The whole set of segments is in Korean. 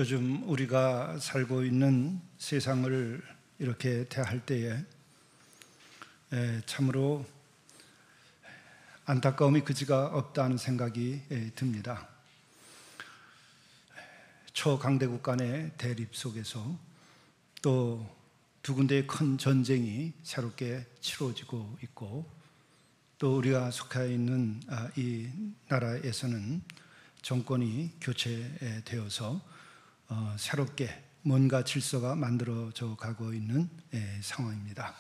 요즘 우리가 살고 있는 세상을 이렇게 대할 때에 참으로 안타까움이 그지가 없다는 생각이 듭니다. 초강대국 간의 대립 속에서 또 두 군데의 큰 전쟁이 새롭게 치러지고 있고, 또 우리가 속해 있는 이 나라에서는 정권이 교체되어서 새롭게 뭔가 질서가 만들어져 가고 있는 상황입니다.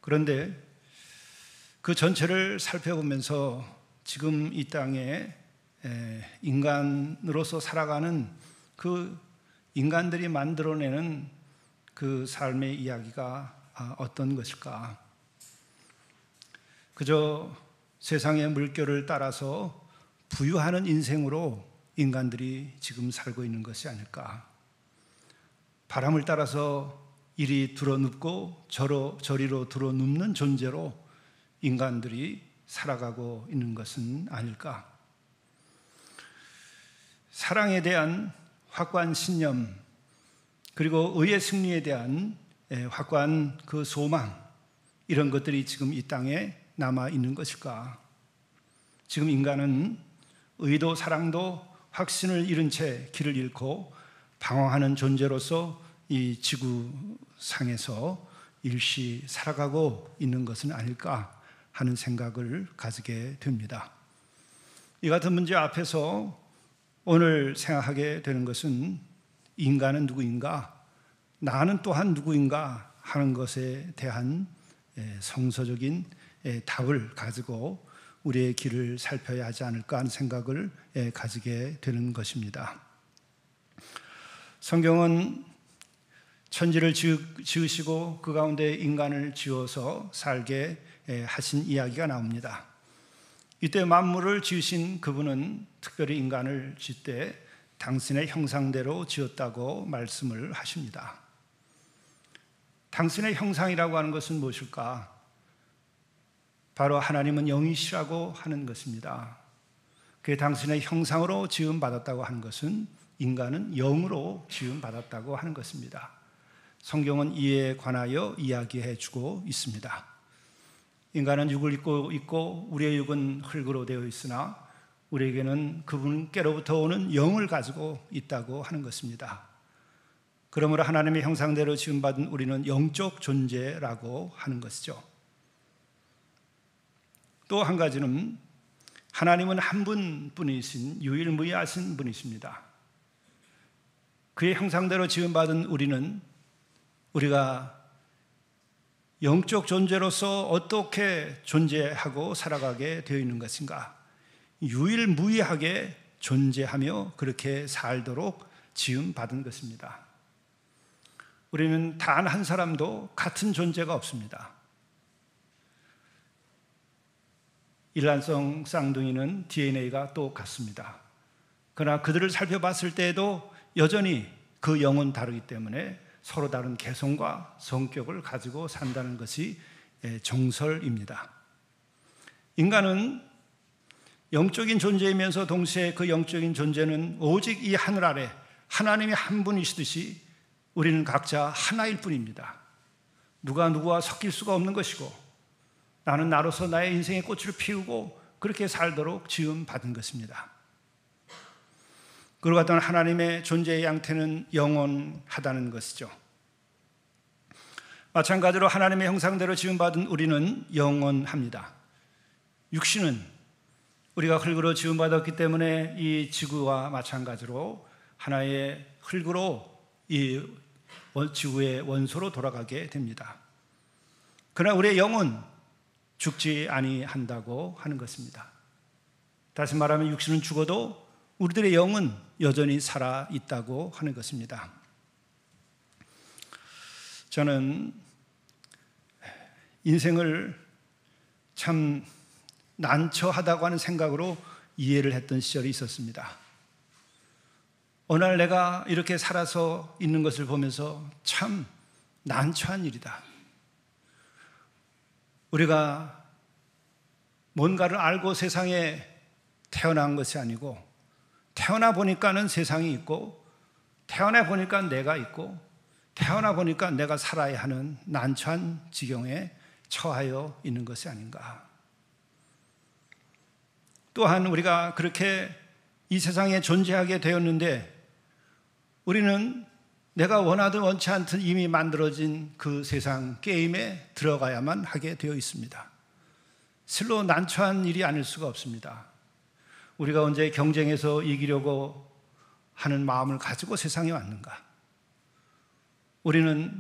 그런데 그 전체를 살펴보면서 지금 이 땅에 인간으로서 살아가는 그 인간들이 만들어내는 그 삶의 이야기가 어떤 것일까? 그저 세상의 물결을 따라서 부유하는 인생으로 인간들이 지금 살고 있는 것이 아닐까? 바람을 따라서 이리 들어눕고 저리로 들어눕는 존재로 인간들이 살아가고 있는 것은 아닐까? 사랑에 대한 확고한 신념, 그리고 의의 승리에 대한 확고한 그 소망, 이런 것들이 지금 이 땅에 남아 있는 것일까? 지금 인간은 의도 사랑도 확신을 잃은 채 길을 잃고 방황하는 존재로서 이 지구상에서 일시 살아가고 있는 것은 아닐까 하는 생각을 가지게 됩니다. 이 같은 문제 앞에서 오늘 생각하게 되는 것은 인간은 누구인가? 나는 또한 누구인가? 하는 것에 대한 성서적인 답을 가지고 우리의 길을 살펴야 하지 않을까 하는 생각을 가지게 되는 것입니다. 성경은 천지를 지으시고 그 가운데 인간을 지어서 살게 하신 이야기가 나옵니다. 이때 만물을 지으신 그분은 특별히 인간을 지을 때 당신의 형상대로 지었다고 말씀을 하십니다. 당신의 형상이라고 하는 것은 무엇일까? 바로 하나님은 영이시라고 하는 것입니다. 그 당신의 형상으로 지음받았다고 하는 것은 인간은 영으로 지음받았다고 하는 것입니다. 성경은 이에 관하여 이야기해 주고 있습니다. 인간은 육을 입고 있고 우리의 육은 흙으로 되어 있으나 우리에게는 그분께로부터 오는 영을 가지고 있다고 하는 것입니다. 그러므로 하나님의 형상대로 지음받은 우리는 영적 존재라고 하는 것이죠. 또 한 가지는 하나님은 한 분뿐이신 유일무이하신 분이십니다. 그의 형상대로 지음받은 우리가 영적 존재로서 어떻게 존재하고 살아가게 되어 있는 것인가? 유일무이하게 존재하며 그렇게 살도록 지음받은 것입니다. 우리는 단 한 사람도 같은 존재가 없습니다. 일란성 쌍둥이는 DNA가 똑같습니다. 그러나 그들을 살펴봤을 때에도 여전히 그 영은 다르기 때문에 서로 다른 개성과 성격을 가지고 산다는 것이 정설입니다. 인간은 영적인 존재이면서 동시에 그 영적인 존재는 오직 이 하늘 아래 하나님이 한 분이시듯이 우리는 각자 하나일 뿐입니다. 누가 누구와 섞일 수가 없는 것이고 나는 나로서 나의 인생의 꽃을 피우고 그렇게 살도록 지음받은 것입니다. 그와 같은 하나님의 존재의 양태는 영원하다는 것이죠. 마찬가지로 하나님의 형상대로 지음받은 우리는 영원합니다. 육신은 우리가 흙으로 지음받았기 때문에 이 지구와 마찬가지로 하나의 흙으로 이 지구의 원소로 돌아가게 됩니다. 그러나 우리의 영은 죽지 아니한다고 하는 것입니다. 다시 말하면 육신은 죽어도 우리들의 영은 여전히 살아있다고 하는 것입니다. 저는 인생을 참 난처하다고 하는 생각으로 이해를 했던 시절이 있었습니다. 어느 날 내가 이렇게 살아서 있는 것을 보면서 참 난처한 일이다. 우리가 뭔가를 알고 세상에 태어난 것이 아니고 태어나 보니까는 세상이 있고 태어나 보니까 내가 있고 태어나 보니까 내가 살아야 하는 난처한 지경에 처하여 있는 것이 아닌가. 또한 우리가 그렇게 이 세상에 존재하게 되었는데 우리는 내가 원하든 원치 않든 이미 만들어진 그 세상 게임에 들어가야만 하게 되어 있습니다. 실로 난처한 일이 아닐 수가 없습니다. 우리가 언제 경쟁에서 이기려고 하는 마음을 가지고 세상에 왔는가? 우리는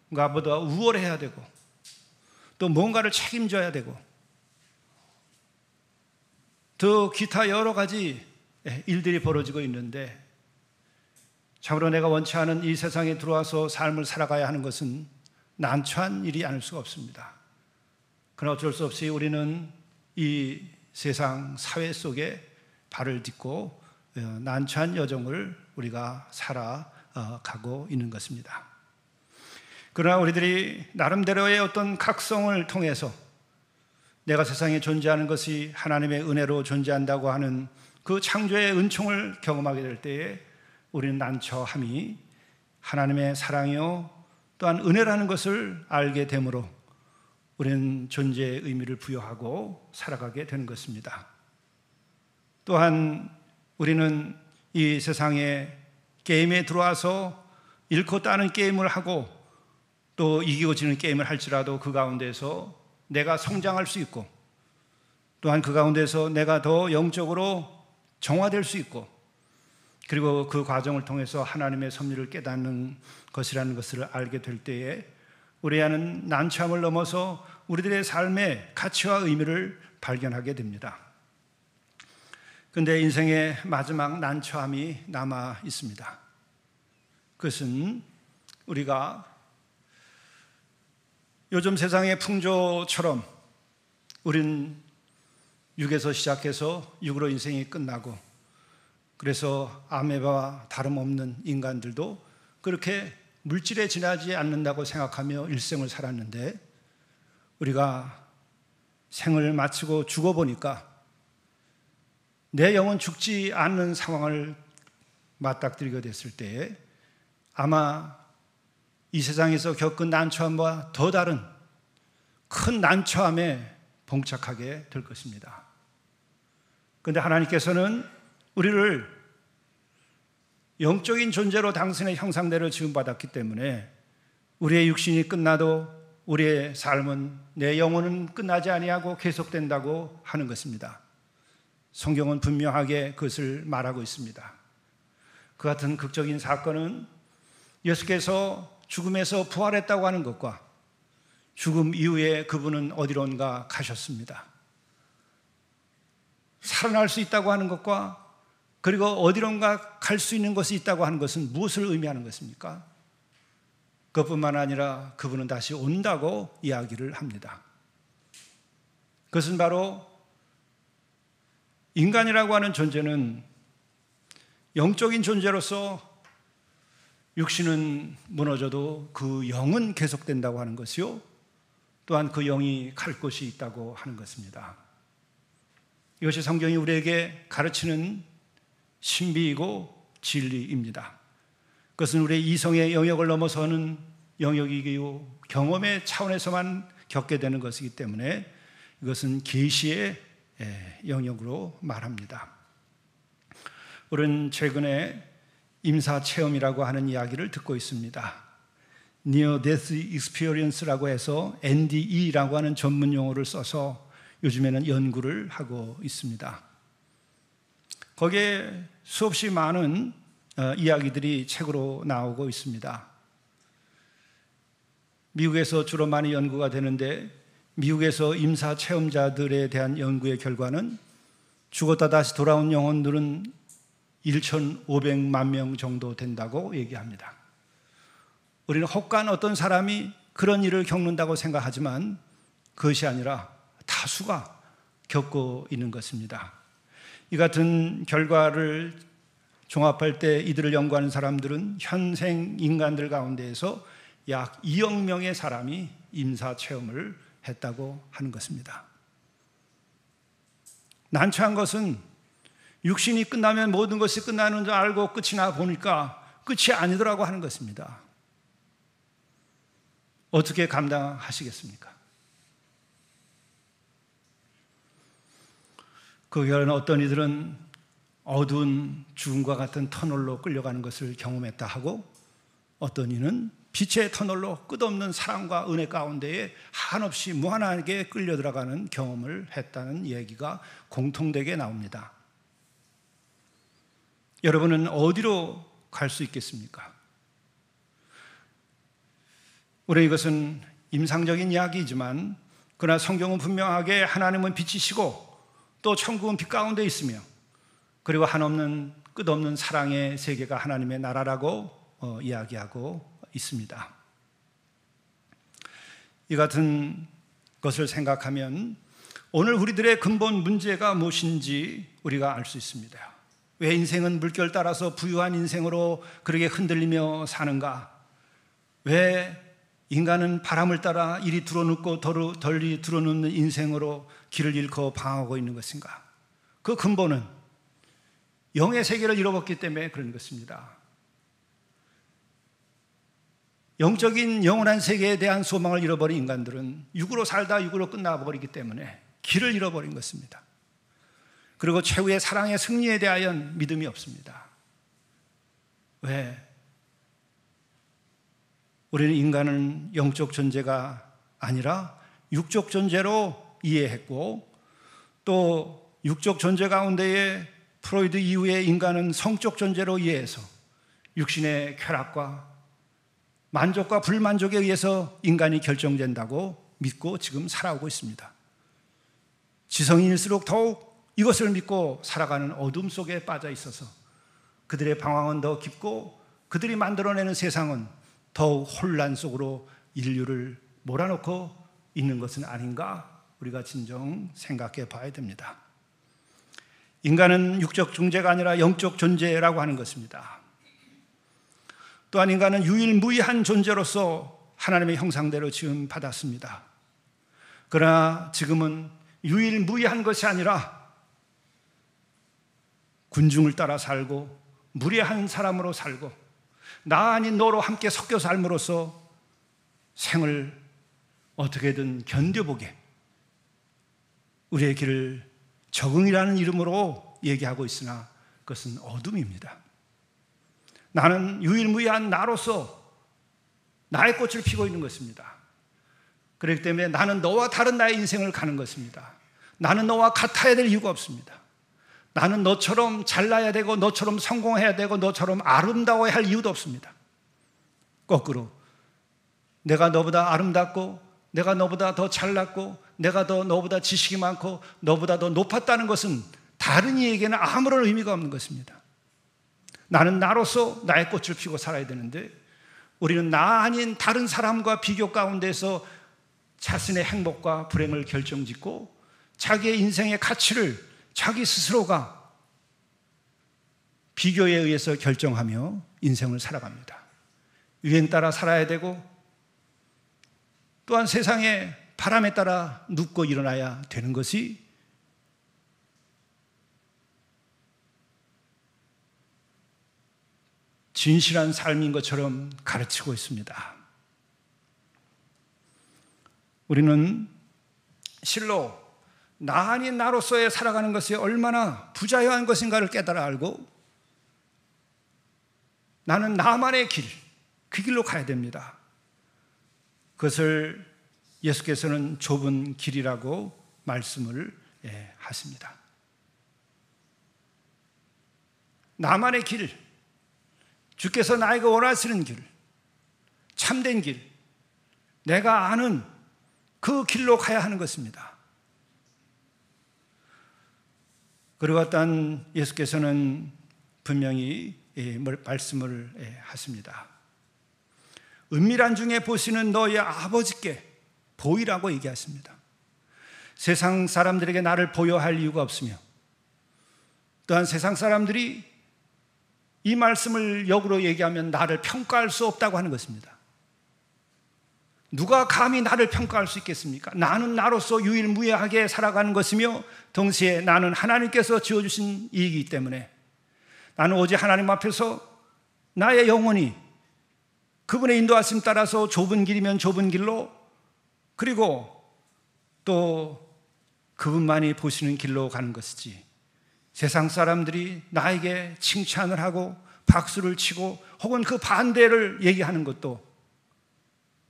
누군가보다 우월해야 되고 또 뭔가를 책임져야 되고 또 기타 여러 가지 일들이 벌어지고 있는데 참으로 내가 원치 않은 이 세상에 들어와서 삶을 살아가야 하는 것은 난처한 일이 아닐 수가 없습니다. 그러나 어쩔 수 없이 우리는 이 세상 사회 속에 발을 딛고 난처한 여정을 우리가 살아가고 있는 것입니다. 그러나 우리들이 나름대로의 어떤 각성을 통해서 내가 세상에 존재하는 것이 하나님의 은혜로 존재한다고 하는 그 창조의 은총을 경험하게 될 때에 우리는 난처함이 하나님의 사랑이요 또한 은혜라는 것을 알게 되므로 우리는 존재의 의미를 부여하고 살아가게 되는 것입니다. 또한 우리는 이 세상에 게임에 들어와서 잃고 따는 게임을 하고 또 이기고 지는 게임을 할지라도 그 가운데서 내가 성장할 수 있고 또한 그 가운데서 내가 더 영적으로 정화될 수 있고 그리고 그 과정을 통해서 하나님의 섭리를 깨닫는 것이라는 것을 알게 될 때에 우리 안은 난처함을 넘어서 우리들의 삶의 가치와 의미를 발견하게 됩니다. 그런데 인생의 마지막 난처함이 남아 있습니다. 그것은 우리가 요즘 세상의 풍조처럼 우린 육에서 시작해서 육으로 인생이 끝나고 그래서 아메바와 다름없는 인간들도 그렇게 물질에 지나지 않는다고 생각하며 일생을 살았는데 우리가 생을 마치고 죽어보니까 내 영은 죽지 않는 상황을 맞닥뜨리게 됐을 때에 아마 이 세상에서 겪은 난처함과 더 다른 큰 난처함에 봉착하게 될 것입니다. 그런데 하나님께서는 우리를 영적인 존재로 당신의 형상대로 지음받았기 때문에 우리의 육신이 끝나도 우리의 삶은 내 영혼은 끝나지 아니하고 계속된다고 하는 것입니다. 성경은 분명하게 그것을 말하고 있습니다. 그 같은 극적인 사건은 예수께서 죽음에서 부활했다고 하는 것과 죽음 이후에 그분은 어디론가 가셨습니다. 살아날 수 있다고 하는 것과 그리고 어디론가 갈 수 있는 것이 있다고 하는 것은 무엇을 의미하는 것입니까? 그것뿐만 아니라 그분은 다시 온다고 이야기를 합니다. 그것은 바로 인간이라고 하는 존재는 영적인 존재로서 육신은 무너져도 그 영은 계속된다고 하는 것이요 또한 그 영이 갈 곳이 있다고 하는 것입니다. 이것이 성경이 우리에게 가르치는 신비이고 진리입니다. 그것은 우리의 이성의 영역을 넘어서는 영역이고 경험의 차원에서만 겪게 되는 것이기 때문에 이것은 계시의 영역으로 말합니다. 우리는 최근에 임사체험이라고 하는 이야기를 듣고 있습니다. Near Death Experience라고 해서 NDE라고 하는 전문 용어를 써서 요즘에는 연구를 하고 있습니다. 거기에 수없이 많은 이야기들이 책으로 나오고 있습니다. 미국에서 주로 많이 연구가 되는데 미국에서 임사 체험자들에 대한 연구의 결과는 죽었다 다시 돌아온 영혼들은 1,500만 명 정도 된다고 얘기합니다. 우리는 혹간 어떤 사람이 그런 일을 겪는다고 생각하지만 그것이 아니라 다수가 겪고 있는 것입니다. 이 같은 결과를 종합할 때 이들을 연구하는 사람들은 현생 인간들 가운데에서 약 2억 명의 사람이 임사 체험을 했다고 하는 것입니다. 난처한 것은 육신이 끝나면 모든 것이 끝나는 줄 알고 끝이 나 보니까 끝이 아니더라고 하는 것입니다. 어떻게 감당하시겠습니까? 그 결혼 어떤 이들은 어두운 죽음과 같은 터널로 끌려가는 것을 경험했다 하고, 어떤 이는 빛의 터널로 끝없는 사랑과 은혜 가운데에 한없이 무한하게 끌려 들어가는 경험을 했다는 얘기가 공통되게 나옵니다. 여러분은 어디로 갈 수 있겠습니까? 우리 이것은 임상적인 이야기이지만, 그러나 성경은 분명하게 하나님은 빛이시고 또 천국은 빛 가운데 있으며, 그리고 한없는 끝없는 사랑의 세계가 하나님의 나라라고 이야기하고 있습니다. 이 같은 것을 생각하면 오늘 우리들의 근본 문제가 무엇인지 우리가 알 수 있습니다. 왜 인생은 물결 따라서 부유한 인생으로 그렇게 흔들리며 사는가? 왜 인간은 바람을 따라 이리 들어눕고 덜리 들어눕는 인생으로 길을 잃고 방황하고 있는 것인가? 그 근본은 영의 세계를 잃어버렸기 때문에 그런 것입니다. 영적인 영원한 세계에 대한 소망을 잃어버린 인간들은 육으로 살다 육으로 끝나버리기 때문에 길을 잃어버린 것입니다. 그리고 최후의 사랑의 승리에 대하여 믿음이 없습니다. 왜? 우리는 인간은 영적 존재가 아니라 육적 존재로 이해했고, 또 육적 존재 가운데에 프로이드 이후에 인간은 성적 존재로 이해해서 육신의 쾌락과 만족과 불만족에 의해서 인간이 결정된다고 믿고 지금 살아오고 있습니다. 지성인일수록 더욱 이것을 믿고 살아가는 어둠 속에 빠져 있어서 그들의 방황은 더 깊고, 그들이 만들어내는 세상은 더욱 혼란 속으로 인류를 몰아넣고 있는 것은 아닌가, 우리가 진정 생각해 봐야 됩니다. 인간은 육적 존재가 아니라 영적 존재라고 하는 것입니다. 또한 인간은 유일무이한 존재로서 하나님의 형상대로 지음 받았습니다. 그러나 지금은 유일무이한 것이 아니라 군중을 따라 살고 무례한 사람으로 살고 나 아닌 너로 함께 섞여 삶으로써 생을 어떻게든 견뎌보게 우리의 길을 적응이라는 이름으로 얘기하고 있으나 그것은 어둠입니다. 나는 유일무이한 나로서 나의 꽃을 피고 있는 것입니다. 그렇기 때문에 나는 너와 다른 나의 인생을 가는 것입니다. 나는 너와 같아야 될 이유가 없습니다. 나는 너처럼 잘나야 되고 너처럼 성공해야 되고 너처럼 아름다워야 할 이유도 없습니다. 거꾸로 내가 너보다 아름답고 내가 너보다 더 잘났고 내가 너보다 지식이 많고 너보다 더 높았다는 것은 다른 이에게는 아무런 의미가 없는 것입니다. 나는 나로서 나의 꽃을 피고 살아야 되는데, 우리는 나 아닌 다른 사람과 비교 가운데서 자신의 행복과 불행을 결정짓고 자기의 인생의 가치를 자기 스스로가 비교에 의해서 결정하며 인생을 살아갑니다. 유행 따라 살아야 되고 또한 세상의 바람에 따라 눕고 일어나야 되는 것이 진실한 삶인 것처럼 가르치고 있습니다. 우리는 실로 나 아닌 나로서의 살아가는 것이 얼마나 부자유한 것인가를 깨달아 알고 나는 나만의 길, 그 길로 가야 됩니다. 그것을 예수께서는 좁은 길이라고 말씀을 하십니다. 나만의 길, 주께서 나에게 원하시는 길, 참된 길, 내가 아는 그 길로 가야 하는 것입니다. 그리고 어떤 예수께서는 분명히 말씀을 하십니다. 은밀한 중에 보시는 너희 아버지께 보이라고 얘기하십니다. 세상 사람들에게 나를 보여할 이유가 없으며 또한 세상 사람들이 이 말씀을 역으로 얘기하면 나를 평가할 수 없다고 하는 것입니다. 누가 감히 나를 평가할 수 있겠습니까? 나는 나로서 유일무이하게 살아가는 것이며 동시에 나는 하나님께서 지어주신 이이기 때문에 나는 오직 하나님 앞에서 나의 영혼이 그분의 인도하심 따라서 좁은 길이면 좁은 길로, 그리고 또 그분만이 보시는 길로 가는 것이지, 세상 사람들이 나에게 칭찬을 하고 박수를 치고 혹은 그 반대를 얘기하는 것도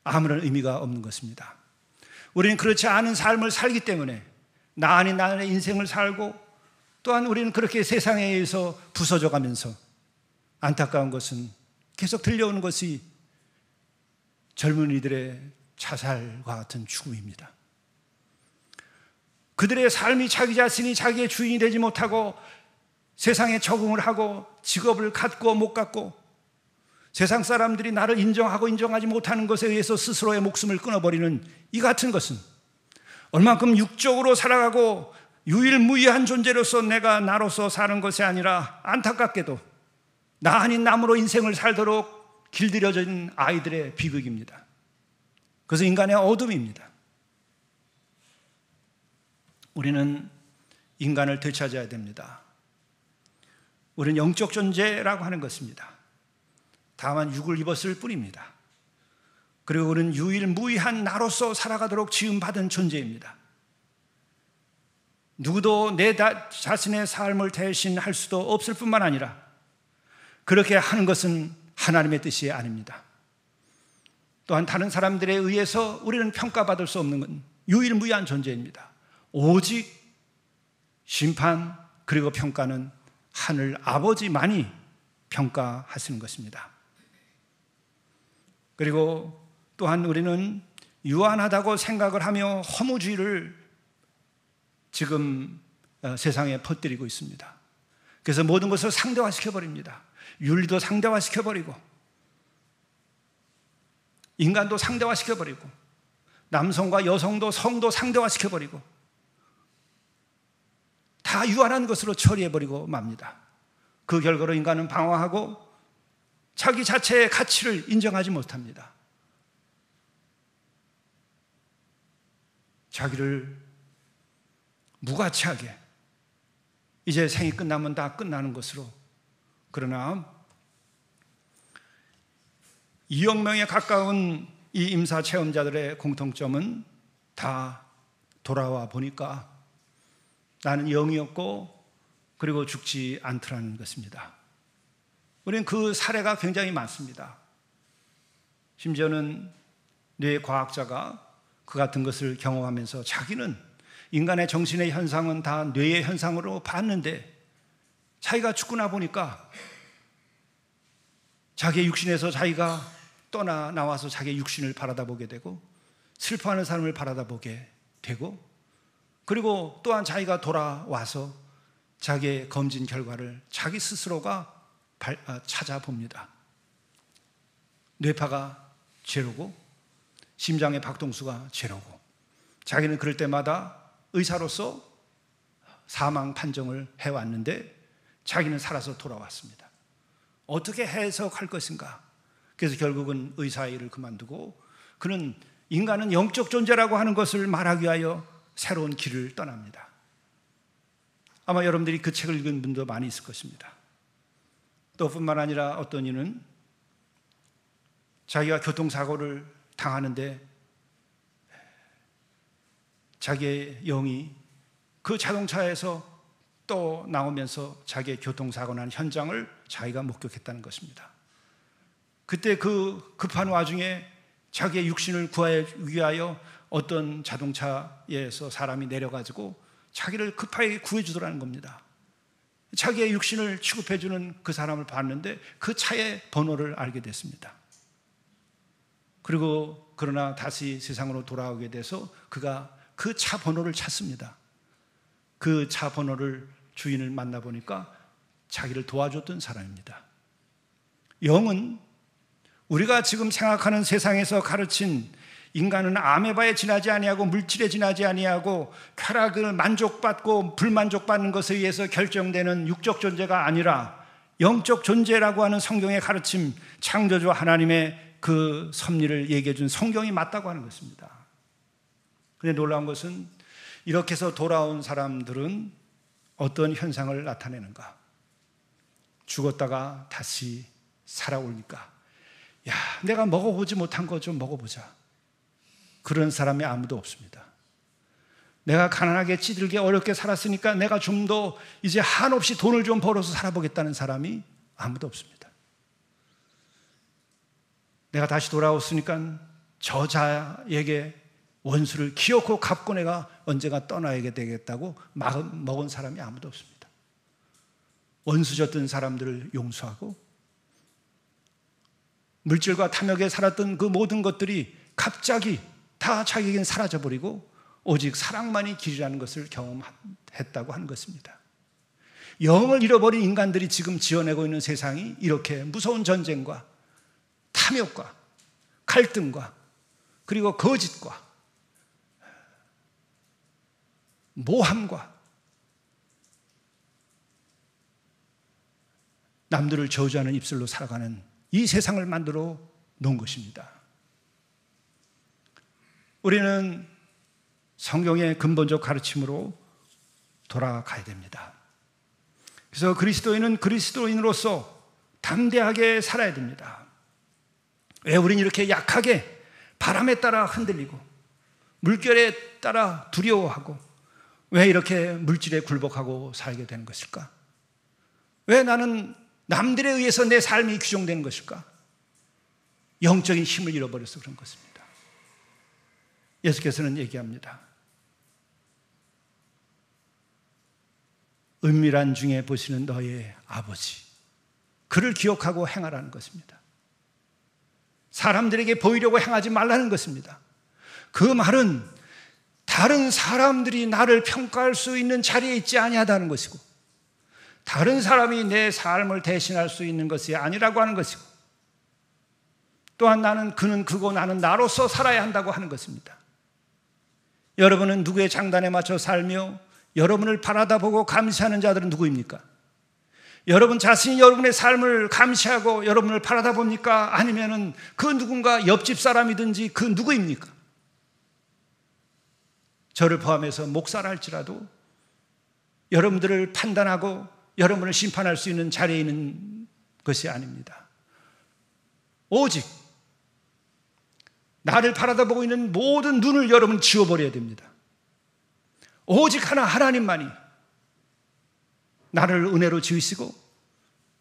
아무런 의미가 없는 것입니다. 우리는 그렇지 않은 삶을 살기 때문에 나 아닌 나의 인생을 살고, 또한 우리는 그렇게 세상에 의해서 부서져 가면서, 안타까운 것은 계속 들려오는 것이 젊은이들의 자살과 같은 죽음입니다. 그들의 삶이 자기 자신이 자기의 주인이 되지 못하고 세상에 적응을 하고 직업을 갖고 못 갖고 세상 사람들이 나를 인정하고 인정하지 못하는 것에 의해서 스스로의 목숨을 끊어버리는 이 같은 것은 얼만큼 육적으로 살아가고 유일무이한 존재로서 내가 나로서 사는 것이 아니라 안타깝게도 나 아닌 남으로 인생을 살도록 길들여진 아이들의 비극입니다. 그것은 인간의 어둠입니다. 우리는 인간을 되찾아야 됩니다. 우리는 영적 존재라고 하는 것입니다. 다만 육을 입었을 뿐입니다. 그리고 우리는 유일무이한 나로서 살아가도록 지음받은 존재입니다. 누구도 내 자신의 삶을 대신할 수도 없을 뿐만 아니라 그렇게 하는 것은 하나님의 뜻이 아닙니다. 또한 다른 사람들에 의해서 우리는 평가받을 수 없는 건 유일무이한 존재입니다. 오직 심판 그리고 평가는 하늘 아버지만이 평가하시는 것입니다. 그리고 또한 우리는 유한하다고 생각을 하며 허무주의를 지금 세상에 퍼뜨리고 있습니다. 그래서 모든 것을 상대화시켜버립니다. 윤리도 상대화시켜버리고 인간도 상대화시켜버리고 남성과 여성도 성도 상대화시켜버리고 다 유한한 것으로 처리해버리고 맙니다. 그 결과로 인간은 방황하고 자기 자체의 가치를 인정하지 못합니다. 자기를 무가치하게 이제 생이 끝나면 다 끝나는 것으로, 그러나 2억 명에 가까운 이 임사 체험자들의 공통점은 다 돌아와 보니까 나는 영이었고 그리고 죽지 않더라는 것입니다. 우리는 그 사례가 굉장히 많습니다. 심지어는 뇌과학자가 그 같은 것을 경험하면서 자기는 인간의 정신의 현상은 다 뇌의 현상으로 봤는데 자기가 죽고 나 보니까 자기의 육신에서 자기가 나와서 자기의 육신을 바라다보게 되고 슬퍼하는 사람을 바라다보게 되고, 그리고 또한 자기가 돌아와서 자기의 검진 결과를 자기 스스로가 찾아봅니다. 뇌파가 제로고 심장의 박동수가 제로고, 자기는 그럴 때마다 의사로서 사망 판정을 해왔는데 자기는 살아서 돌아왔습니다. 어떻게 해석할 것인가? 그래서 결국은 의사의 일을 그만두고 그는 인간은 영적 존재라고 하는 것을 말하기 위하여 새로운 길을 떠납니다. 아마 여러분들이 그 책을 읽은 분도 많이 있을 것입니다. 또 뿐만 아니라 어떤 이는 자기가 교통사고를 당하는데 자기의 영이 그 자동차에서 또 나오면서 자기의 교통사고 난 현장을 자기가 목격했다는 것입니다. 그때 그 급한 와중에 자기의 육신을 구하기 위하여 어떤 자동차에서 사람이 내려가지고 자기를 급하게 구해주더라는 겁니다. 자기의 육신을 취급해주는 그 사람을 봤는데 그 차의 번호를 알게 됐습니다. 그리고 그러나 다시 세상으로 돌아오게 돼서 그가 그 차 번호를 찾습니다. 그 차 번호를 주인을 만나보니까 자기를 도와줬던 사람입니다. 영은 우리가 지금 생각하는 세상에서 가르친 인간은 아메바에 지나지 아니하고 물질에 지나지 아니하고 쾌락을 만족받고 불만족받는 것에 의해서 결정되는 육적 존재가 아니라 영적 존재라고 하는 성경의 가르침, 창조주 하나님의 그 섭리를 얘기해 준 성경이 맞다고 하는 것입니다. 그런데 놀라운 것은 이렇게 해서 돌아온 사람들은 어떤 현상을 나타내는가? 죽었다가 다시 살아오니까 야, 내가 먹어보지 못한 거 좀 먹어보자. 그런 사람이 아무도 없습니다. 내가 가난하게 찌들게 어렵게 살았으니까 내가 좀 더 이제 한없이 돈을 좀 벌어서 살아보겠다는 사람이 아무도 없습니다. 내가 다시 돌아왔으니까 저자에게 원수를 기어코 갚고 내가 언제가 떠나야 되겠다고 마음 먹은 사람이 아무도 없습니다. 원수 졌던 사람들을 용서하고 물질과 탐욕에 살았던 그 모든 것들이 갑자기 다 자기에겐 사라져버리고 오직 사랑만이 길이라는 것을 경험했다고 하는 것입니다. 영을 잃어버린 인간들이 지금 지어내고 있는 세상이 이렇게 무서운 전쟁과 탐욕과 갈등과 그리고 거짓과 모함과 남들을 저주하는 입술로 살아가는 이 세상을 만들어 놓은 것입니다. 우리는 성경의 근본적 가르침으로 돌아가야 됩니다. 그래서 그리스도인은 그리스도인으로서 담대하게 살아야 됩니다. 왜 우리는 이렇게 약하게 바람에 따라 흔들리고 물결에 따라 두려워하고 왜 이렇게 물질에 굴복하고 살게 되는 것일까? 왜 나는 남들에 의해서 내 삶이 규정되는 것일까? 영적인 힘을 잃어버려서 그런 것입니다. 예수께서는 얘기합니다. 은밀한 중에 보시는 너의 아버지, 그를 기억하고 행하라는 것입니다. 사람들에게 보이려고 행하지 말라는 것입니다. 그 말은 다른 사람들이 나를 평가할 수 있는 자리에 있지 아니하다는 것이고 다른 사람이 내 삶을 대신할 수 있는 것이 아니라고 하는 것이고 또한 나는 그는 그고 나는 나로서 살아야 한다고 하는 것입니다. 여러분은 누구의 장단에 맞춰 살며 여러분을 바라다보고 감시하는 자들은 누구입니까? 여러분 자신이 여러분의 삶을 감시하고 여러분을 바라다봅니까? 아니면은 그 누군가 옆집 사람이든지 그 누구입니까? 저를 포함해서 목사라 할지라도 여러분들을 판단하고 여러분을 심판할 수 있는 자리에 있는 것이 아닙니다. 오직 나를 바라다보고 있는 모든 눈을 여러분 지워버려야 됩니다. 오직 하나님만이 나를 은혜로 지으시고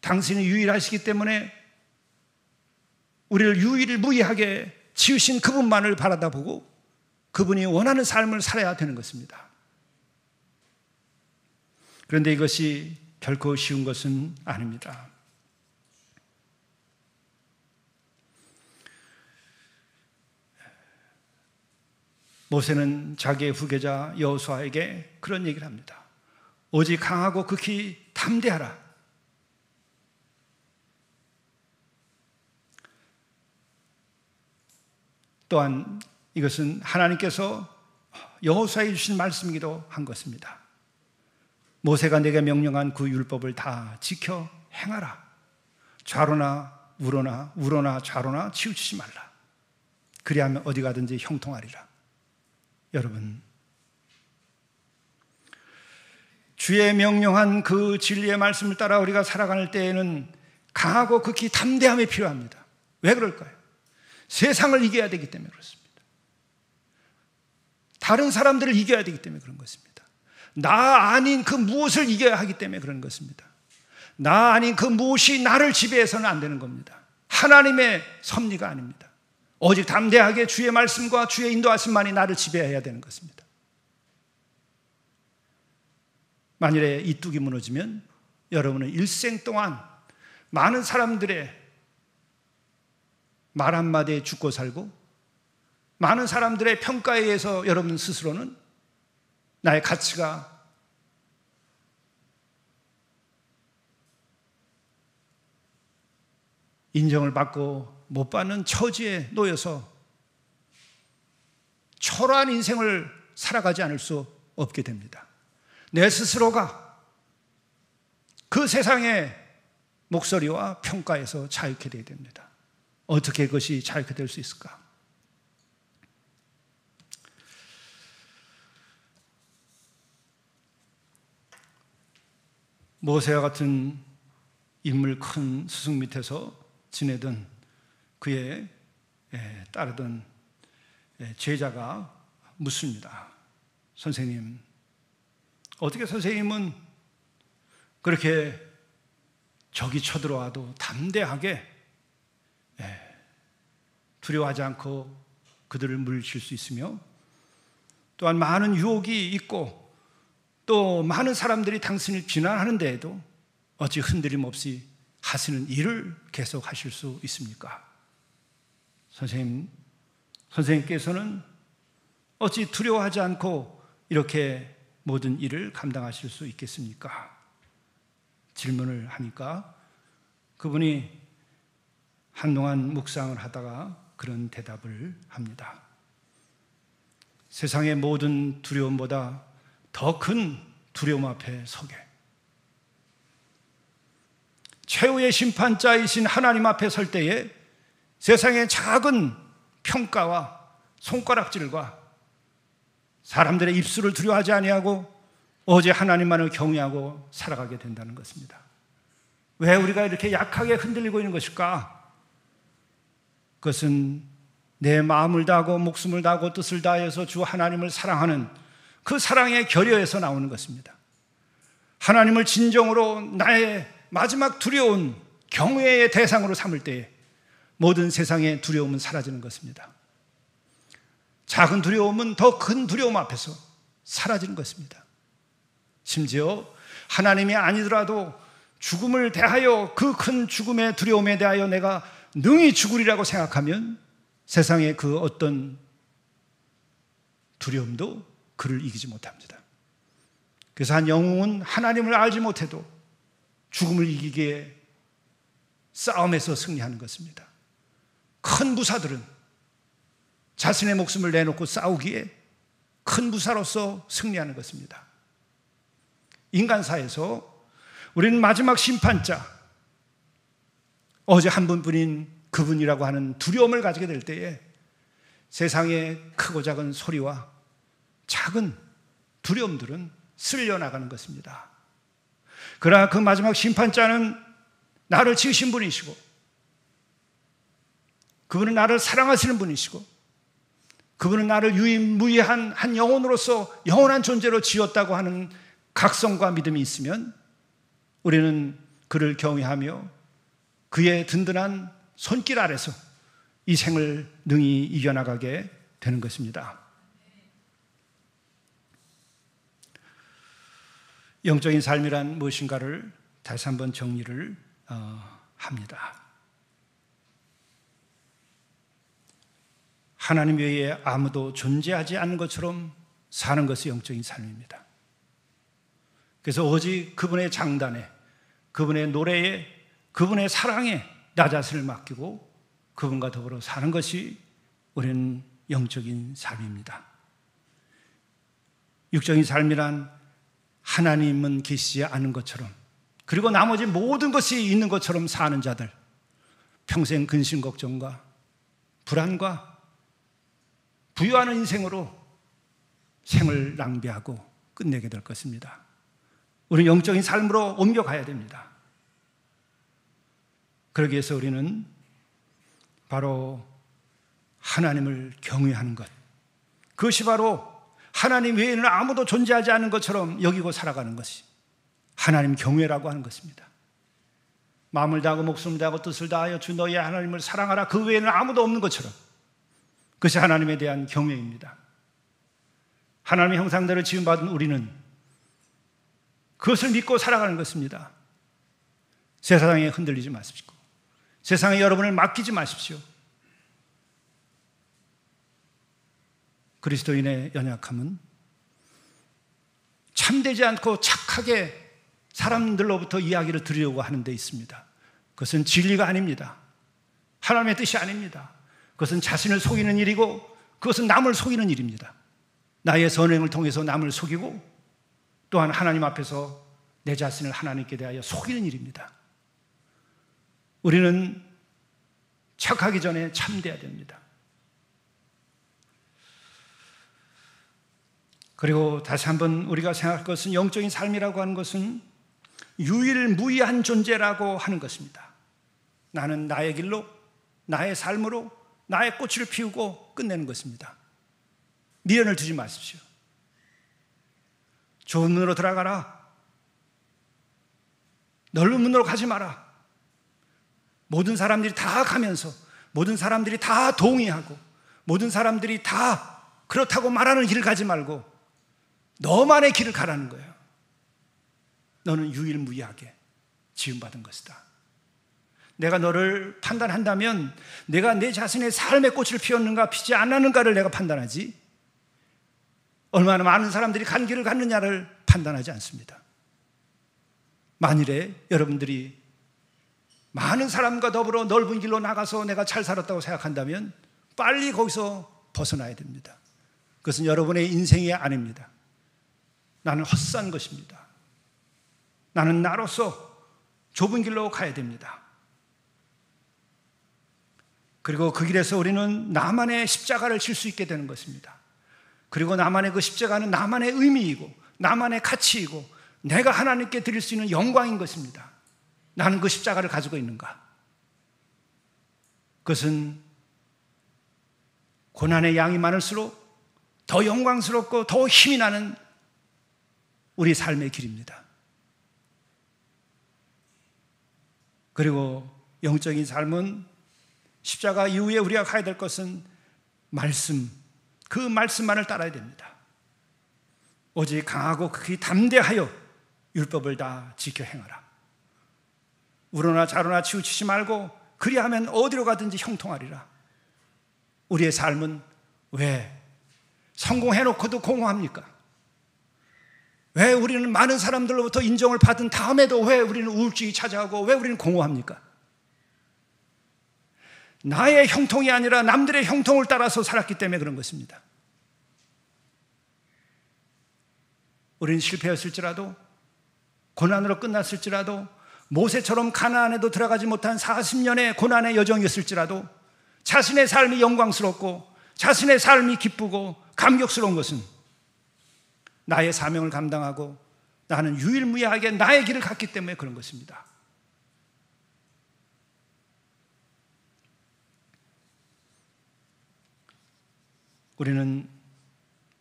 당신이 유일하시기 때문에 우리를 유일무이하게 지으신 그분만을 바라다보고 그분이 원하는 삶을 살아야 되는 것입니다. 그런데 이것이 결코 쉬운 것은 아닙니다. 모세는 자기의 후계자 여호수아에게 그런 얘기를 합니다. 오직 강하고 극히 담대하라. 또한 이것은 하나님께서 여호수아에게 주신 말씀이기도 한 것입니다. 모세가 내게 명령한 그 율법을 다 지켜 행하라. 좌로나 우로나 좌로나 치우치지 말라. 그리하면 어디 가든지 형통하리라. 여러분, 주의 명령한 그 진리의 말씀을 따라 우리가 살아갈 때에는 강하고 극히 담대함이 필요합니다. 왜 그럴까요? 세상을 이겨야 되기 때문에 그렇습니다. 다른 사람들을 이겨야 되기 때문에 그런 것입니다. 나 아닌 그 무엇을 이겨야 하기 때문에 그런 것입니다. 나 아닌 그 무엇이 나를 지배해서는 안 되는 겁니다. 하나님의 섭리가 아닙니다. 오직 담대하게 주의 말씀과 주의 인도하심만이 나를 지배해야 되는 것입니다. 만일에 이 뚝이 무너지면 여러분은 일생 동안 많은 사람들의 말 한마디에 죽고 살고 많은 사람들의 평가에 의해서 여러분 스스로는 나의 가치가 인정을 받고 못 받는 처지에 놓여서 초라한 인생을 살아가지 않을 수 없게 됩니다. 내 스스로가 그 세상의 목소리와 평가에서 자유케 되어야 됩니다. 어떻게 그것이 자유케 될 수 있을까? 모세와 같은 인물 큰 스승 밑에서 지내던 그의 따르던 제자가 묻습니다. 선생님, 어떻게 선생님은 그렇게 적이 쳐들어와도 담대하게 두려워하지 않고 그들을 물리칠 수 있으며 또한 많은 유혹이 있고 또 많은 사람들이 당신을 비난하는 데에도 어찌 흔들림 없이 하시는 일을 계속 하실 수 있습니까? 선생님께서는 어찌 두려워하지 않고 이렇게 모든 일을 감당하실 수 있겠습니까? 질문을 하니까 그분이 한동안 묵상을 하다가 그런 대답을 합니다. 세상의 모든 두려움보다 더 큰 두려움 앞에 서게, 최후의 심판자이신 하나님 앞에 설 때에 세상의 작은 평가와 손가락질과 사람들의 입술을 두려워하지 아니하고 오직 하나님만을 경외하고 살아가게 된다는 것입니다. 왜 우리가 이렇게 약하게 흔들리고 있는 것일까? 그것은 내 마음을 다하고 목숨을 다하고 뜻을 다해서 주 하나님을 사랑하는 그 사랑의 결여에서 나오는 것입니다. 하나님을 진정으로 나의 마지막 두려운 경외의 대상으로 삼을 때에 모든 세상의 두려움은 사라지는 것입니다. 작은 두려움은 더 큰 두려움 앞에서 사라지는 것입니다. 심지어 하나님이 아니더라도 죽음을 대하여 그 큰 죽음의 두려움에 대하여 내가 능히 죽으리라고 생각하면 세상의 그 어떤 두려움도 그를 이기지 못합니다. 그래서 한 영웅은 하나님을 알지 못해도 죽음을 이기기에 싸움에서 승리하는 것입니다. 큰 부사들은 자신의 목숨을 내놓고 싸우기에 큰 부사로서 승리하는 것입니다. 인간사에서 우리는 마지막 심판자, 어제 한 분뿐인 그분이라고 하는 두려움을 가지게 될 때에 세상의 크고 작은 소리와 작은 두려움들은 쓸려나가는 것입니다. 그러나 그 마지막 심판자는 나를 지으신 분이시고 그분은 나를 사랑하시는 분이시고 그분은 나를 유일무이한 한 영혼으로서 영원한 존재로 지었다고 하는 각성과 믿음이 있으면 우리는 그를 경외하며 그의 든든한 손길 아래서 이 생을 능히 이겨나가게 되는 것입니다. 영적인 삶이란 무엇인가를 다시 한번 정리를 합니다. 하나님 외에 아무도 존재하지 않는 것처럼 사는 것이 영적인 삶입니다. 그래서 오직 그분의 장단에, 그분의 노래에, 그분의 사랑에 나 자신을 맡기고 그분과 더불어 사는 것이 우리는 영적인 삶입니다. 육적인 삶이란 하나님은 계시지 않은 것처럼 그리고 나머지 모든 것이 있는 것처럼 사는 자들, 평생 근심 걱정과 불안과 부유하는 인생으로 생을 낭비하고 끝내게 될 것입니다. 우리는 영적인 삶으로 옮겨가야 됩니다. 그러기 위해서 우리는 바로 하나님을 경외하는 것, 그것이 바로 하나님 외에는 아무도 존재하지 않는 것처럼 여기고 살아가는 것이 하나님 경외라고 하는 것입니다. 마음을 다하고 목숨을 다하고 뜻을 다하여 주 너희의 하나님을 사랑하라. 그 외에는 아무도 없는 것처럼 그것이 하나님에 대한 경외입니다. 하나님의 형상대로 지음받은 우리는 그것을 믿고 살아가는 것입니다. 세상에 흔들리지 마십시오. 세상에 여러분을 맡기지 마십시오. 그리스도인의 연약함은 참되지 않고 착하게 사람들로부터 이야기를 들으려고 하는 데 있습니다. 그것은 진리가 아닙니다. 하나님의 뜻이 아닙니다. 그것은 자신을 속이는 일이고 그것은 남을 속이는 일입니다. 나의 선행을 통해서 남을 속이고 또한 하나님 앞에서 내 자신을 하나님께 대하여 속이는 일입니다. 우리는 착하기 전에 참돼야 됩니다. 그리고 다시 한번 우리가 생각할 것은 영적인 삶이라고 하는 것은 유일무이한 존재라고 하는 것입니다. 나는 나의 길로, 나의 삶으로 나의 꽃을 피우고 끝내는 것입니다. 미련을 두지 마십시오. 좁은 문으로 들어가라. 넓은 문으로 가지 마라. 모든 사람들이 다 가면서, 모든 사람들이 다 동의하고, 모든 사람들이 다 그렇다고 말하는 길을 가지 말고 너만의 길을 가라는 거예요. 너는 유일무이하게 지음받은 것이다. 내가 너를 판단한다면 내가 내 자신의 삶의 꽃을 피웠는가 피지 않았는가를 내가 판단하지, 얼마나 많은 사람들이 간 길을 갔느냐를 판단하지 않습니다. 만일에 여러분들이 많은 사람과 더불어 넓은 길로 나가서 내가 잘 살았다고 생각한다면 빨리 거기서 벗어나야 됩니다. 그것은 여러분의 인생이 아닙니다. 나는 헛산 것입니다. 나는 나로서 좁은 길로 가야 됩니다. 그리고 그 길에서 우리는 나만의 십자가를 질 수 있게 되는 것입니다. 그리고 나만의 그 십자가는 나만의 의미이고 나만의 가치이고 내가 하나님께 드릴 수 있는 영광인 것입니다. 나는 그 십자가를 가지고 있는가? 그것은 고난의 양이 많을수록 더 영광스럽고 더 힘이 나는 우리 삶의 길입니다. 그리고 영적인 삶은 십자가 이후에 우리가 가야 될 것은 말씀, 그 말씀만을 따라야 됩니다. 오직 강하고 극히 담대하여 율법을 다 지켜 행하라. 우로나 좌로나 치우치지 말고 그리하면 어디로 가든지 형통하리라. 우리의 삶은 왜 성공해놓고도 공허합니까? 왜 우리는 많은 사람들로부터 인정을 받은 다음에도 왜 우리는 우울증이 찾아오고 왜 우리는 공허합니까? 나의 형통이 아니라 남들의 형통을 따라서 살았기 때문에 그런 것입니다. 우리는 실패했을지라도, 고난으로 끝났을지라도, 모세처럼 가나안에도 들어가지 못한 40년의 고난의 여정이었을지라도 자신의 삶이 영광스럽고 자신의 삶이 기쁘고 감격스러운 것은 나의 사명을 감당하고 나는 유일무이하게 나의 길을 갔기 때문에 그런 것입니다. 우리는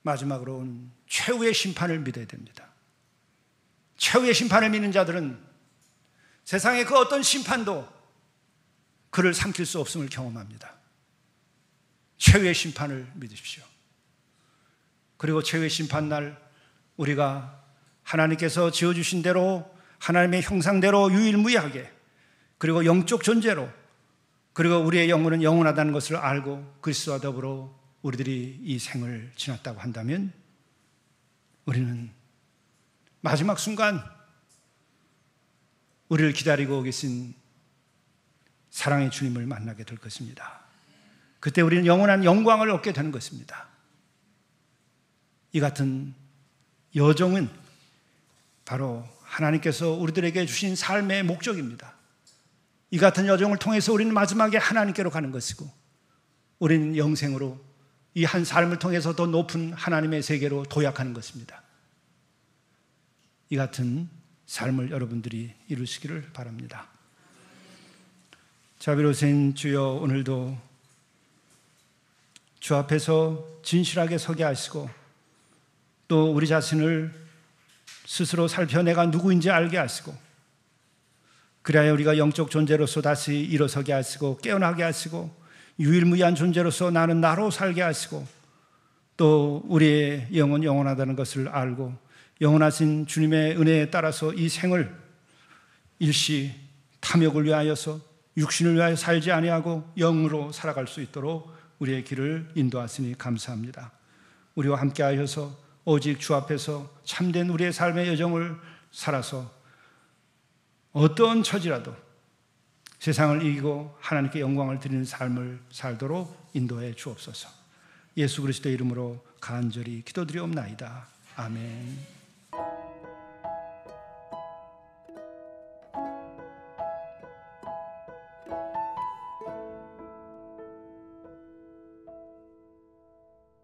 마지막으로는 최후의 심판을 믿어야 됩니다. 최후의 심판을 믿는 자들은 세상의 그 어떤 심판도 그를 삼킬 수 없음을 경험합니다. 최후의 심판을 믿으십시오. 그리고 최후의 심판날 우리가 하나님께서 지어주신 대로 하나님의 형상대로 유일무이하게, 그리고 영적 존재로, 그리고 우리의 영혼은 영원하다는 것을 알고 그리스도와 더불어 우리들이 이 생을 지났다고 한다면 우리는 마지막 순간 우리를 기다리고 계신 사랑의 주님을 만나게 될 것입니다. 그때 우리는 영원한 영광을 얻게 되는 것입니다. 이 같은 여정은 바로 하나님께서 우리들에게 주신 삶의 목적입니다. 이 같은 여정을 통해서 우리는 마지막에 하나님께로 가는 것이고 우리는 영생으로 이 한 삶을 통해서 더 높은 하나님의 세계로 도약하는 것입니다. 이 같은 삶을 여러분들이 이루시기를 바랍니다. 자비로우신 주여, 오늘도 주 앞에서 진실하게 서게 하시고 또 우리 자신을 스스로 살펴 내가 누구인지 알게 하시고 그래야 우리가 영적 존재로서 다시 일어서게 하시고 깨어나게 하시고 유일무이한 존재로서 나는 나로 살게 하시고 또 우리의 영은 영원하다는 것을 알고 영원하신 주님의 은혜에 따라서 이 생을 일시 탐욕을 위하여서 육신을 위하여 살지 아니하고 영으로 살아갈 수 있도록 우리의 길을 인도하시니 감사합니다. 우리와 함께 하셔서 오직 주 앞에서 참된 우리의 삶의 여정을 살아서 어떤 처지라도 세상을 이기고 하나님께 영광을 드리는 삶을 살도록 인도해 주옵소서. 예수 그리스도의 이름으로 간절히 기도드리옵나이다. 아멘.